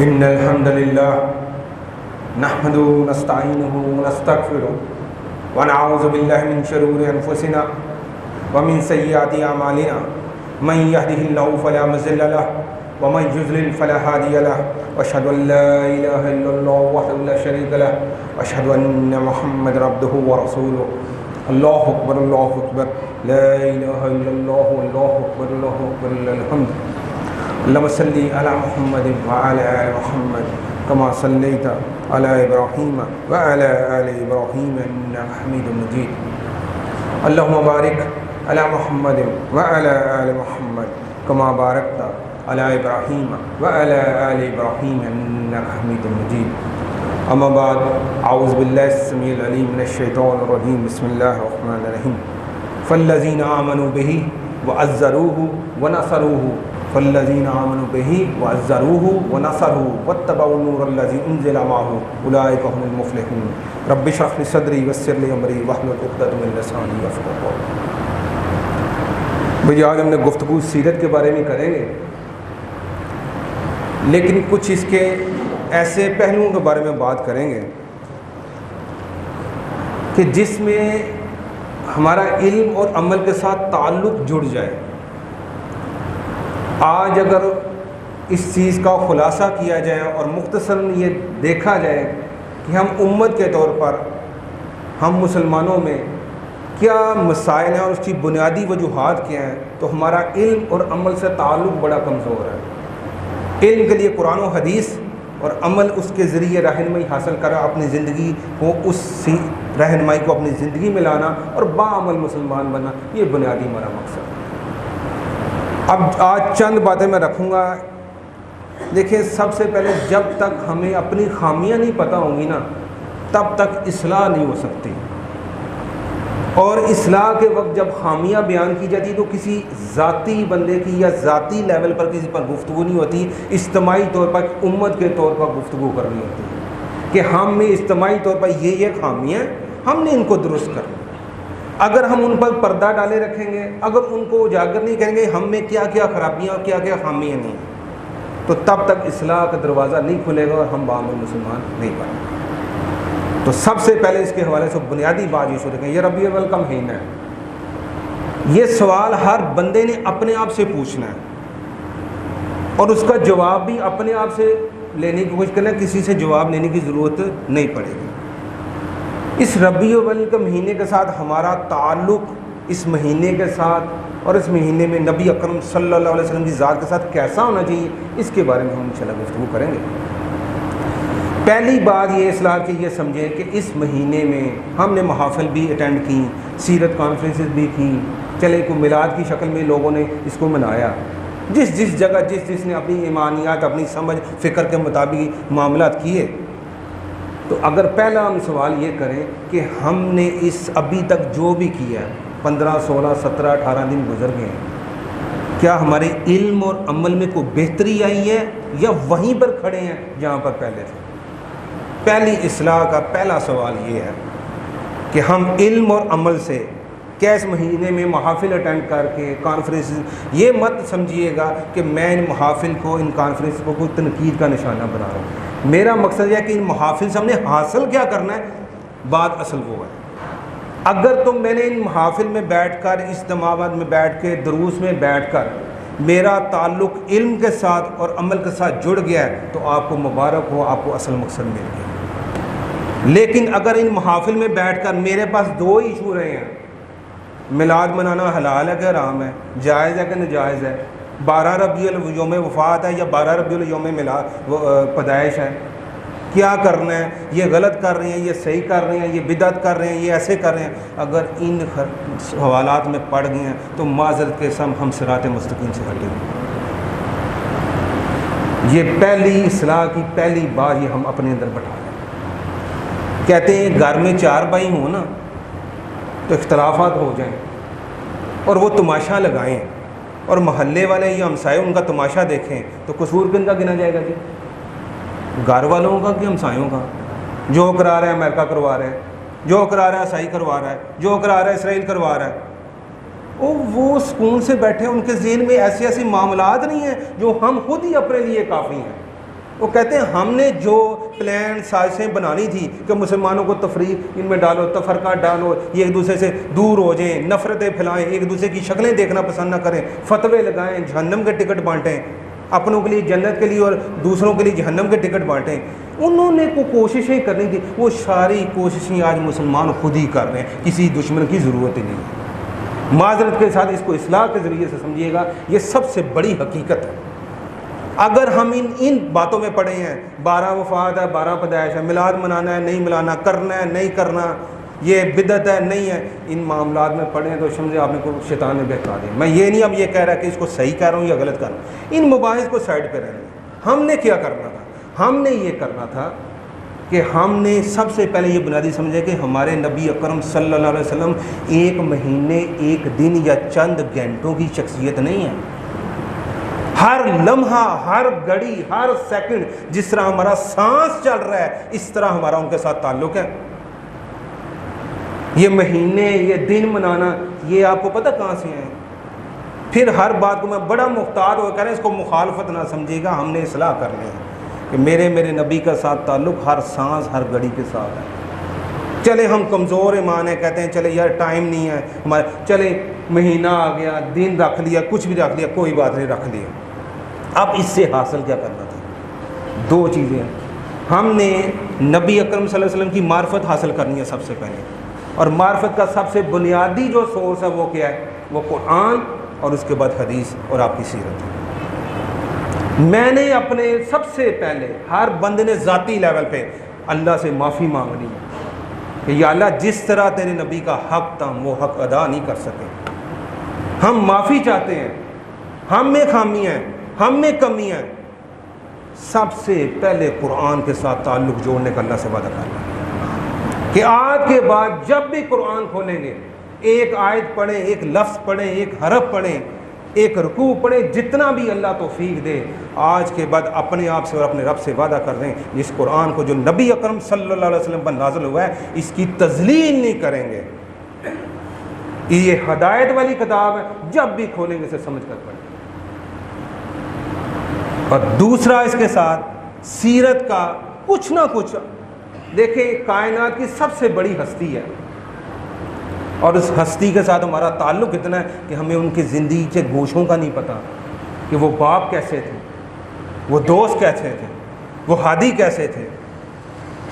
إن الحمد لله نحمده ونستعينه ونستغفره ونعوذ بالله من شرور أنفسنا ومن سيئات أعمالنا من يهده الله فلا مضل له ومن يضلل فلا هادي له وأشهد أن لا إله إلا الله وحده لا شريك له وأشهد أن محمدا عبده ورسوله الله أكبر الله أكبر لا إله إلا الله والله أكبر الله أكبر لله الحمد اللهم صل على محمد وعلى آل محمد كما صليت على إبراهيم وعلى آل إبراهيم إنك حميد مجيد اللهم بارك على محمد وعلى آل محمد كما باركت على إبراهيم وعلى آل إبراهيم إنك حميد مجيد أما بعد أعوذ بالله السميع العليم من الشيطان الرجيم بسم الله الرحمن الرحيم فالذين آمنوا به وعزروه ونصروه فالذين آمنوا به وعزروه ونصروه واتبعوا النور الذي أنزل معه أولئك هم المفلحون رب اشرح لي صدري ويسر لي أمري واحلل عقدة من لساني يفقهوا قولي. بھئی آج ہم نے گفتگو سیرت کے بارے میں کریں گے، لیکن کچھ اس کے ایسے پہلوؤں کے بارے میں بات کریں گے کہ جس میں ہمارا علم اور عمل کے ساتھ تعلق جڑ جائے. آج اگر اس چیز کا خلاصہ کیا جائے اور مختصراً یہ دیکھا جائے کہ ہم امت کے طور پر ہم مسلمانوں میں کیا مسائل ہیں اور اس کی بنیادی وجوہات کیا ہیں، تو ہمارا علم اور عمل سے تعلق بڑا کمزور ہے. علم کے لیے قرآن و حدیث اور عمل اس کے ذریعے رہنمائی حاصل کرنا، اپنی زندگی کو اس رہنمائی کو اپنی زندگی میں لانا اور باعمل مسلمان بننا، یہ بنیادی ہمارا مقصد ہے. اب آج چند باتیں میں رکھوں گا. دیکھیں، سب سے پہلے جب تک ہمیں اپنی خامیاں نہیں پتہ ہوں گی نا، تب تک اصلاح نہیں ہو سکتی. اور اصلاح کے وقت جب خامیاں بیان کی جاتی تو کسی ذاتی بندے کی یا ذاتی لیول پر کسی پر گفتگو نہیں ہوتی، اجتماعی طور پر امت کے طور پر گفتگو کرنی ہوتی ہے کہ ہم میں اجتماعی طور پر یہ خامیاں ہم نے ان کو درست کرنا. اگر ہم ان پر پردہ ڈالے رکھیں گے، اگر ان کو اجاگر نہیں کریں گے ہم میں کیا کیا خرابیاں اور کیا کیا خامیاں نہیں، تو تب تک اصلاح کا دروازہ نہیں کھلے گا اور ہم باعمل مسلمان نہیں بنیں گے. تو سب سے پہلے اس کے حوالے سے بنیادی بات یہ شروع کریں، یہ ربیع الاول کا مہینہ ہے. یہ سوال ہر بندے نے اپنے آپ سے پوچھنا ہے اور اس کا جواب بھی اپنے آپ سے لینے کی کوشش کرنا ہے، کسی سے جواب لینے کی ضرورت نہیں پڑے گی. اس ربیع الاول کے مہینے کے ساتھ ہمارا تعلق اس مہینے کے ساتھ اور اس مہینے میں نبی اکرم صلی اللہ علیہ وسلم کی ذات کے ساتھ کیسا ہونا چاہیے، اس کے بارے میں ہم انشاءاللہ گفتگو کریں گے. پہلی بات یہ اصلاح کی یہ سمجھیں کہ اس مہینے میں ہم نے محافل بھی اٹینڈ کی، سیرت کانفرنسز بھی کی، چلے کو میلاد کی شکل میں لوگوں نے اس کو منایا. جس جگہ جس نے اپنی ایمانیات، اپنی سمجھ فکر کے مطابق معاملات کیے. تو اگر پہلا ہم سوال یہ کریں کہ ہم نے اس ابھی تک جو بھی کیا 15 16 17 18 دن گزر گئے ہیں، کیا ہمارے علم اور عمل میں کوئی بہتری آئی ہے یا وہیں پر کھڑے ہیں جہاں پر پہلے تھے؟ پہلی اصلاح کا پہلا سوال یہ ہے کہ ہم علم اور عمل سے کیا اس مہینے میں محافل اٹینڈ کر کے کانفرنس، یہ مت سمجھیے گا کہ میں ان محافل کو، ان کانفرنس کو کوئی تنقید کا نشانہ بنا رہا ہوں. میرا مقصد یہ ہے کہ ان محافل سے ہم نے حاصل کیا کرنا ہے، بات اصل وہ ہے. اگر میں نے ان محافل میں بیٹھ کر، اجتماعات میں بیٹھ کے، دروس میں بیٹھ کر میرا تعلق علم کے ساتھ اور عمل کے ساتھ جڑ گیا ہے تو آپ کو مبارک ہو، آپ کو اصل مقصد مل گیا. لیکن اگر ان محافل میں بیٹھ کر میرے پاس دو ایشو رہے ہیں، میلاد منانا حلال ہے کہ حرام ہے، جائز ہے کہ ناجائز ہے، 12 ربیع الاول یوم وفات ہے یا 12 ربیع الاول یوم میلاد پیدائش ہے، کیا کرنا ہے، یہ غلط کر رہے ہیں، یہ صحیح کر رہے ہیں، یہ بدعت کر رہے ہیں، یہ ایسے کر رہے ہیں، اگر ان حوالات میں پڑ گئے ہیں تو معذرت کے سم ہم صراط مستقیم سے ہٹیں گے. یہ پہلی اصلاح کی پہلی بات یہ ہم اپنے اندر بٹھا لیں. کہتے ہیں گھر میں 4 بھائی ہوں نا تو اختلافات ہو جائیں اور وہ تماشا لگائیں اور محلے والے یا ہمسائے ان کا تماشا دیکھیں تو قصور کن کا گنا جائے گا جی؟ گھر والوں کا کہ ہمسایوں کا؟ جو کرا رہا ہے امریکہ کروا رہا ہے، جو کرا رہا ہے عیسائی کروا رہا ہے، جو کرا رہا ہے اسرائیل کروا رہا ہے. وہ سکون سے بیٹھے، ان کے ذہن میں ایسے معاملات نہیں ہیں جو ہم خود ہی اپنے لیے کافی ہیں. وہ کہتے ہیں ہم نے جو پلان سازشیں بنانی تھی کہ مسلمانوں کو تفریق ان میں ڈالو، تفرقہ ڈالو، یہ ایک دوسرے سے دور ہو جائیں، نفرتیں پھیلائیں، ایک دوسرے کی شکلیں دیکھنا پسند نہ کریں، فتوے لگائیں، جہنم کے ٹکٹ بانٹیں، اپنوں کے لیے جنت کے لیے اور دوسروں کے لیے جہنم کے ٹکٹ بانٹیں، انہوں نے کو کوششیں کرنی تھی، وہ ساری کوششیں آج مسلمان خود ہی کر رہے ہیں، کسی دشمن کی ضرورت ہی نہیں ہے۔ معذرت کے ساتھ اس کو اصلاح کے ذریعے سے سمجھیے گا، یہ سب سے بڑی حقیقت ہے۔ اگر ہم ان باتوں میں پڑے ہیں، 12 وفات ہے، 12 پیدائش ہے، میلاد منانا ہے نہیں ملانا، کرنا ہے نہیں کرنا، یہ بدعت ہے نہیں ہے، ان معاملات میں پڑے ہیں تو سمجھے آپ نے کو شیطان نے بہکا دیا۔ میں یہ نہیں اب یہ کہہ رہا کہ اس کو صحیح کہہ رہا ہوں یا غلط کر رہا ہوں، ان مباحث کو سائڈ پہ رہنا۔ ہم نے کیا کرنا تھا؟ ہم نے یہ کرنا تھا کہ ہم نے سب سے پہلے یہ بنیادی سمجھے کہ ہمارے نبی اکرم صلی اللہ علیہ وسلم ایک مہینے، ایک دن یا چند گھنٹوں کی شخصیت نہیں ہے۔ ہر لمحہ، ہر گھڑی، ہر سیکنڈ جس طرح ہمارا سانس چل رہا ہے اس طرح ہمارا ان کے ساتھ تعلق ہے۔ یہ مہینے، یہ دن منانا، یہ آپ کو پتہ کہاں سے ہیں؟ پھر ہر بات کو میں بڑا محتاط ہو کر اس کو مخالفت نہ سمجھے گا، ہم نے اصلاح کرنی ہے کہ میرے نبی کا ساتھ تعلق ہر سانس، ہر گھڑی کے ساتھ ہے۔ چلے ہم کمزور ایمان ہیں، کہتے ہیں چلے یار ٹائم نہیں ہے ہمارے، چلے مہینہ آ گیا، دن رکھ لیا، کچھ بھی رکھ لیا، کوئی بات نہیں، رکھ لیا۔ اب اس سے حاصل کیا کرنا تھا؟ دو چیزیں ہیں۔ ہم نے نبی اکرم صلی اللہ علیہ وسلم کی معرفت حاصل کرنی ہے سب سے پہلے، اور معرفت کا سب سے بنیادی جو سورس ہے وہ کیا ہے؟ وہ قرآن، اور اس کے بعد حدیث اور آپ کی سیرت ہے۔ میں نے اپنے سب سے پہلے، ہر بندے نے ذاتی لیول پہ اللہ سے معافی مانگنی ہے کہ یا اللہ جس طرح تیرے نبی کا حق تھا وہ حق ادا نہیں کر سکے، ہم معافی چاہتے ہیں، ہم میں خامی ہیں، ہم میں کمی ہے۔ سب سے پہلے قرآن کے ساتھ تعلق جوڑنے کا اللہ سے وعدہ کرنا کہ آج کے بعد جب بھی قرآن کھولیں گے، ایک آیت پڑھیں، ایک لفظ پڑھیں، ایک حرف پڑھیں، ایک رکوع پڑھیں، جتنا بھی اللہ توفیق دے، آج کے بعد اپنے آپ سے اور اپنے رب سے وعدہ کر دیں اس قرآن کو جو نبی اکرم صلی اللہ علیہ وسلم پر نازل ہوا ہے اس کی تذلیل نہیں کریں گے۔ یہ ہدایت والی کتاب ہے، جب بھی کھولیں گے اسے سمجھ کر پڑھیں۔ اور دوسرا اس کے ساتھ سیرت کا کچھ نہ کچھ، دیکھیں کائنات کی سب سے بڑی ہستی ہے، اور اس ہستی کے ساتھ ہمارا تعلق اتنا ہے کہ ہمیں ان کی زندگی کے گوشوں کا نہیں پتہ کہ وہ باپ کیسے تھے، وہ دوست کیسے تھے، وہ ہادی کیسے تھے،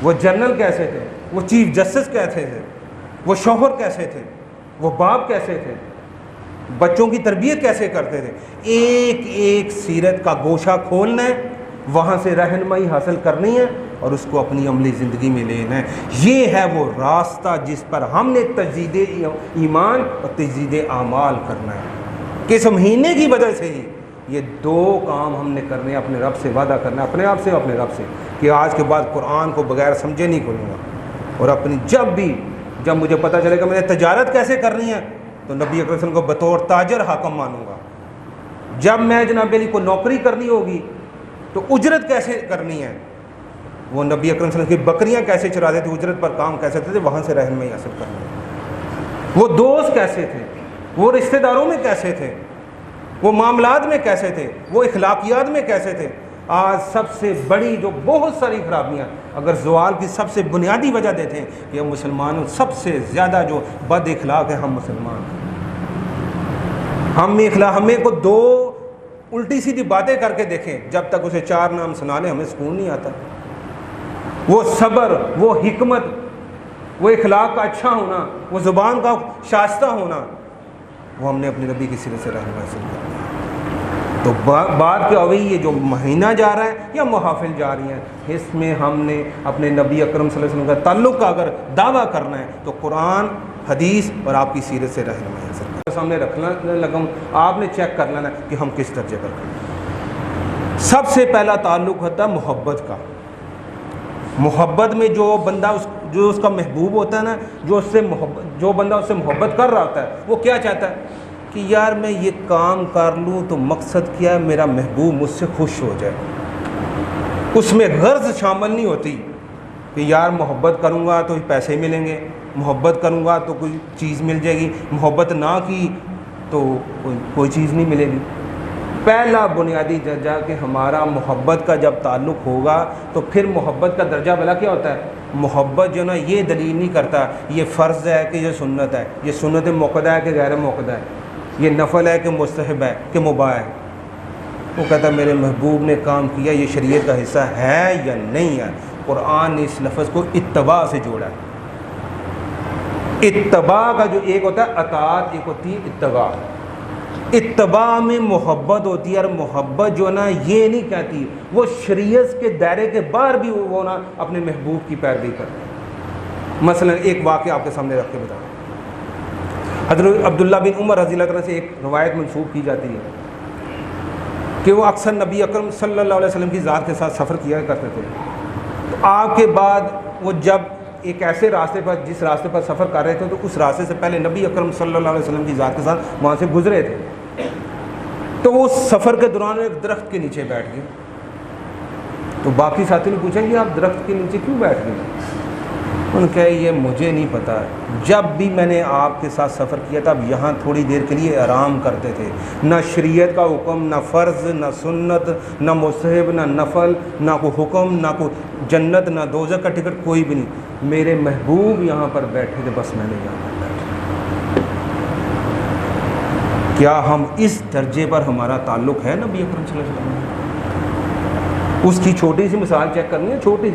وہ جنرل کیسے تھے، وہ چیف جسٹس کیسے تھے، وہ شوہر کیسے تھے، وہ باپ کیسے تھے، بچوں کی تربیت کیسے کرتے تھے۔ ایک ایک سیرت کا گوشہ کھولنا ہے، وہاں سے رہنمائی حاصل کرنی ہے اور اس کو اپنی عملی زندگی میں لینا ہے۔ یہ ہے وہ راستہ جس پر ہم نے تجدید ایمان اور تجدید اعمال کرنا ہے کہ اس مہینے کی وجہ سے ہی یہ دو کام ہم نے کرنے، اپنے رب سے وعدہ کرنا ہے، اپنے آپ سے اپنے رب سے کہ آج کے بعد قرآن کو بغیر سمجھے نہیں کھولوں گا، اور اپنی جب مجھے پتہ چلے گا میں نے تجارت کیسے کرنی ہے تو نبی اکرم صلی اللہ علیہ وسلم کو بطور تاجر حاکم مانوں گا۔ جب میں جناب علی کو نوکری کرنی ہوگی تو اجرت کیسے کرنی ہے، وہ نبی اکرم صلی اللہ علیہ وسلم کی بکریاں کیسے چراتے تھے، اجرت پر کام کیسے تھے، وہاں سے رہنمائی حاصل کرنی ہے۔ وہ دوست کیسے تھے، وہ رشتہ داروں میں کیسے تھے، وہ معاملات میں کیسے تھے، وہ اخلاقیات میں کیسے تھے۔ آج سب سے بڑی جو بہت ساری خرابیاں اگر زوال کی سب سے بنیادی وجہ دیتے ہیں کہ مسلمانوں سب سے زیادہ جو بد اخلاق ہیں ہم مسلمان ہیں۔ ہمیں کو دو الٹی سیدھی باتیں کر کے دیکھیں، جب تک اسے 4 نام سنا لیں ہمیں سکون نہیں آتا۔ وہ صبر، وہ حکمت، وہ اخلاق کا اچھا ہونا، وہ زبان کا شائستہ ہونا، وہ ہم نے اپنے نبی کی سیرت سے رہنمائی حاصل کرنی ہے۔ تو بات کیا ہوئی، یہ جو مہینہ جا رہا ہے یا محافل جا رہی ہیں، اس میں ہم نے اپنے نبی اکرم صلی اللہ علیہ وسلم کا تعلق کا اگر دعویٰ کرنا ہے تو قرآن، حدیث اور آپ کی سیرت سے رہنمائی حاصل کرنا سامنے رکھنا لگا، آپ نے چیک کر لینا کہ ہم کس درجے پر ہیں۔ سب سے پہلا تعلق ہوتا ہے محبت کا۔ محبت میں جو بندہ جو اس کا محبوب ہوتا ہے نا، جو بندہ اس سے محبت کر رہا ہوتا ہے، وہ کیا چاہتا ہے کہ یار میں یہ کام کر لوں تو مقصد کیا ہے، میرا محبوب مجھ سے خوش ہو جائے۔ اس میں غرض شامل نہیں ہوتی کہ یار محبت کروں گا تو پیسے ملیں گے، محبت کروں گا تو کوئی چیز مل جائے گی، محبت نہ کی تو کوئی چیز نہیں ملے گی۔ پہلا بنیادی درجہ کہ ہمارا محبت کا جب تعلق ہوگا تو پھر محبت کا درجہ بلا کیا ہوتا ہے؟ محبت جو نا یہ دلیل نہیں کرتا یہ فرض ہے کہ یہ سنت ہے، یہ سنت موقدہ ہے کہ غیر موقدہ ہے، یہ نفل ہے کہ مستحب ہے کہ مباح ہے۔ وہ کہتا ہے میرے محبوب نے کام کیا، یہ شریعت کا حصہ ہے یا نہیں ہے۔ قرآن نے اس لفظ کو اتباع سے جوڑا ہے۔ اتباع کا جو ایک ہوتا ہے اطاعت، ایک ہوتی ہے اتباع۔ اتباع میں محبت ہوتی ہے، اور محبت جو ہے نا یہ نہیں کہتی، وہ شریعت کے دائرے کے باہر بھی وہ نا اپنے محبوب کی پیروی کرتے ہیں۔ مثلا ایک واقعہ آپ کے سامنے رکھ کے بتاؤں۔ حضرت عبداللہ بن عمر رضی اللہ عنہ سے ایک روایت منسوب کی جاتی ہے کہ وہ اکثر نبی اکرم صلی اللہ علیہ وسلم کی ذات کے ساتھ سفر کیا کرتے تھے۔ تو آپ کے بعد وہ جب ایک ایسے راستے پر، جس راستے پر سفر کر رہے تھے، تو اس راستے سے پہلے نبی اکرم صلی اللہ علیہ وسلم کی ذات کے ساتھ وہاں سے گزرے تھے۔ تو وہ سفر کے دوران ایک درخت کے نیچے بیٹھ گئے۔ تو باقی ساتھی نے پوچھا کہ آپ درخت کے نیچے کیوں بیٹھ گئے؟ انہوں نے کہا یہ مجھے نہیں پتا، جب بھی میں نے آپ کے ساتھ سفر کیا تھا اب یہاں تھوڑی دیر کے لیے آرام کرتے تھے، نہ شریعت کا حکم، نہ فرض، نہ سنت، نہ مستحب، نہ نفل، نہ کوئی حکم، نہ کوئی جنت، نہ دوزخ کا ٹکٹ، کوئی بھی نہیں، میرے محبوب یہاں پر بیٹھے تھے، بس میں نے یہاں پر بیٹھا۔ کیا ہم اس درجے پر ہمارا تعلق ہے نبی اکرم صلی اللہ علیہ وسلم؟ اس کی چھوٹی سی مثال چیک کرنی ہے، چھوٹی